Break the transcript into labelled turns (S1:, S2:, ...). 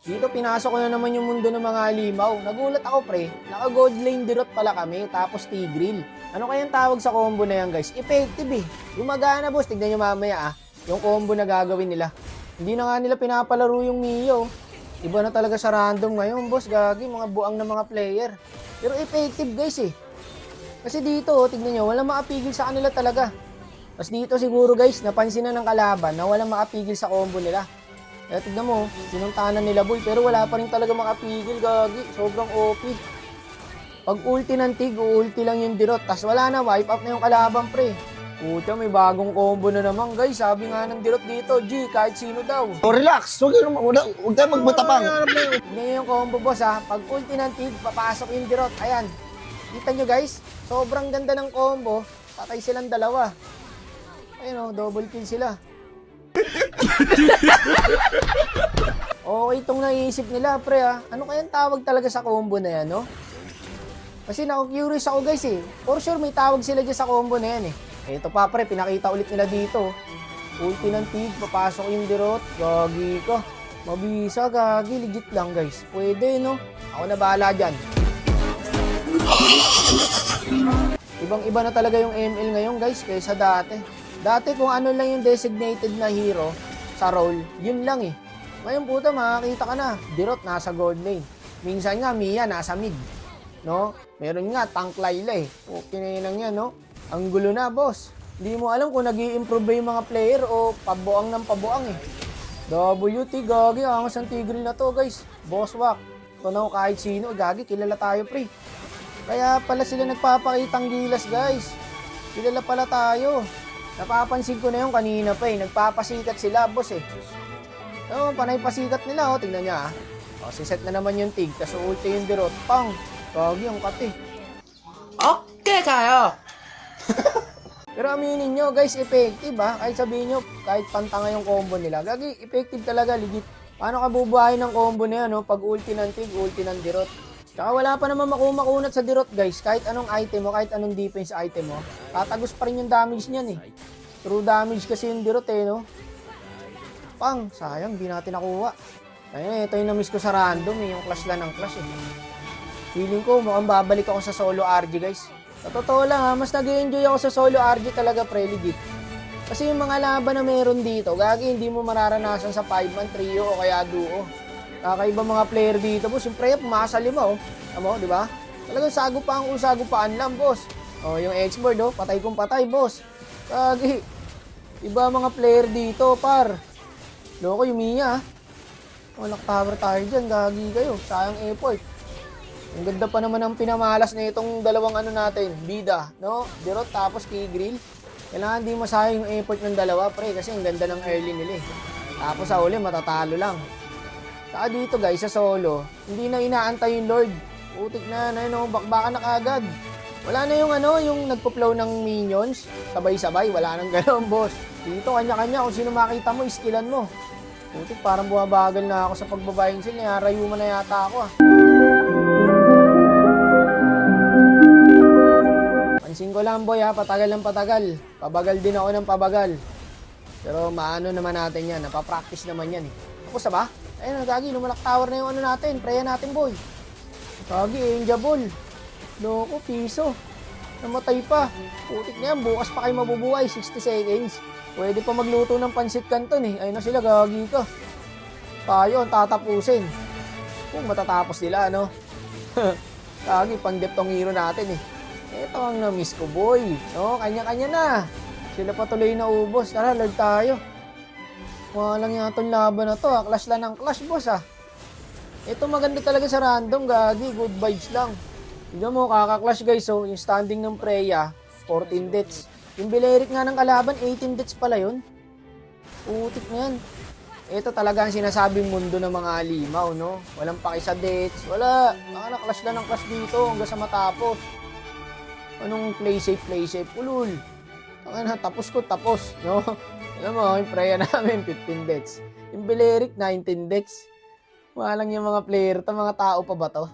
S1: Dito pinasok ko na naman yung mundo ng mga halimaw. Nagulat ako pre, naka-gold lane dirot pala kami, tapos Tigreal. Ano kayang tawag sa combo na yan guys? Effective eh. Gumagana boss, tignan nyo mamaya yung combo na gagawin nila. Hindi na nga nila pinapalaro yung Mio. Iba na talaga sa random ngayon boss, gagi, mga buang na mga player. Pero effective guys eh. Kasi dito, tignan nyo, walang makapigil sa kanila talaga. Tapos dito siguro guys, napansin na ng kalaban na walang makapigil sa combo nila. Kaya tignan mo, sinuntanan nila boy, pero wala pa rin talaga makapigil, gagi. Sobrang OP. Pag ulti ng Tig, ulti lang yung dirot. Tapos wala na, wipe up na yung kalaban pre. Pucha, may bagong combo na naman guys. Sabi nga ng dirot dito, G, kahit sino daw.
S2: Oh, relax. Huwag tayo magmatapang.
S1: Tignan yung combo boss ha. Pag ulti ng Tig, papasok yung dirot. Ayan. Kita nyo guys, sobrang ganda ng combo. Patay silang dalawa. Ayun o, double kill sila. Okay itong naisip nila pre ha. Ano kayang tawag talaga sa combo na yan no? Kasi naku-curious ako guys eh. For sure may tawag sila dyan sa combo na yan eh. Ito pa pre, pinakita ulit nila dito. Ulti ng Tig, papasok yung dirot. Gagi ka. Mabisa, gagi. Legit lang guys. Pwede no? Ako na bahala dyan. Ibang-iba na talaga yung ML ngayon guys kaysa dati. Dati kung ano lang yung designated na hero sa role, yun lang eh. Ngayon puta, makakita ka na. Dirot nasa gold lane. Minsan nga Mia nasa mid. No? Meron nga Tank Layla eh. Okay na yun yan no? Ang gulo na boss. Hindi mo alam kung nag-i-improve ba yung mga player o pabuang ng pabuang eh. WT, gagi. Angas ang Tigreal na to guys. Boss wak. Ito na kahit sino. Gagi, kilala tayo pre. Kaya pala sila nagpapakitang gilas guys. Kilala pala tayo. Napapansin ko na yung kanina pa eh. Nagpapasikat sila boss eh. So, panay pasikat nila oh. Tingnan niya ah. O, siset na naman yung Tig. Tapos ulti yung dirot. Pang. Gagi ang kati.
S3: Okay kayo.
S1: Pero aminin nyo guys, effective ha. Kahit sabihin nyo, kahit pantanga yung combo nila. Gagi, effective talaga, legit. Paano ka bubuhayin ng combo na yan, no? Pag ulti ng Tig, ulti ng dirot. Tsaka wala pa naman makumakunat sa dirot guys. Kahit anong item mo, kahit anong defense item mo, tatagos pa rin yung damage niyan eh. True damage kasi yung dirot eh, no? Pang, sayang, di natin nakuha. Ayun, ito yung na-miss ko sa random eh, yung clash lang ng clash eh. Feeling ko, mukhang babalik ako sa solo RG guys. Sa totoo lang ha, mas nag-enjoy ako sa solo RG talaga pre, legit. Kasi yung mga laban na meron dito, gagi hindi mo mararanasan sa 5-man trio o kaya duo. Kakaiba mga player dito, boss. Yung pre, pumasa 5 oh. Tama, di ba? Talagang sagupaan lang, boss. Oh, yung X-board oh, patay kung patay, boss. Gagi. Iba mga player dito, par. Loko yung Mia. Walang tower tayo dyan, gagi kayo. Sayang effort. Ang ganda pa naman ang pinamalas na itong dalawang ano natin, bida, no? Dirot tapos Tigreal. Kailangan di masayang yung effort ng dalawa, pre, kasi ang ganda ng early nila eh. Tapos sa uli, matatalo lang. Saka dito guys, sa solo, hindi na inaantay yung Lord. Putik na no, bakbakan na kagad. Wala na yung ano, yung nagpo-flow ng minions, sabay-sabay, wala nang gano'n, boss. Dito, kanya-kanya, kung sino makita mo, iskillan mo. Putik, parang bumabagal na ako sa pagbabayang sila, rayuma na yata ako ah. Pansin ko lang boy ha, patagal ng patagal. Pabagal din ako ng pabagal. Pero maano naman natin yan, napapractice naman yan eh. Tapos na ba? Ayun, gagi, lumalak tower na yung ano natin, preya natin boy. Gagi, enjabol. Loko, piso. Namatay pa. Putik na yan, bukas pa kayo mabubuhay, 60 seconds. Pwede pa magluto ng pansit canton eh. Ayun na sila, gagi ka. Tayo, tatapusin. Kung matatapos nila, ano? Gagi, pang-dep tong hero natin eh. Ito ang na-miss ko, boy. No, kanya-kanya na. Sila pa tuloy na ubos. Tara, lord tayo. Walang yata yung laban na to. Clash lang ng clash, boss, ah. Ito maganda talaga sa random, gagi. Good vibes lang. Tignan mo, kaka-clash, guys. So, yung standing ng Preya, 14 deaths. Yung Belerik nga ng kalaban, 18 deaths pala yun. Putik na yan. Ito talaga ang sinasabing mundo ng mga halimaw, no? Walang paki sa deaths. Wala. Clash lang ng clash dito hanggang sa matapos. Anong play safe, ulul. Tapos ko, tapos, no? Alam mo, yung Preya namin, 15 deaths. Yung Belerik, 19 deaths. Walang yung mga player to, mga tao pa ba to?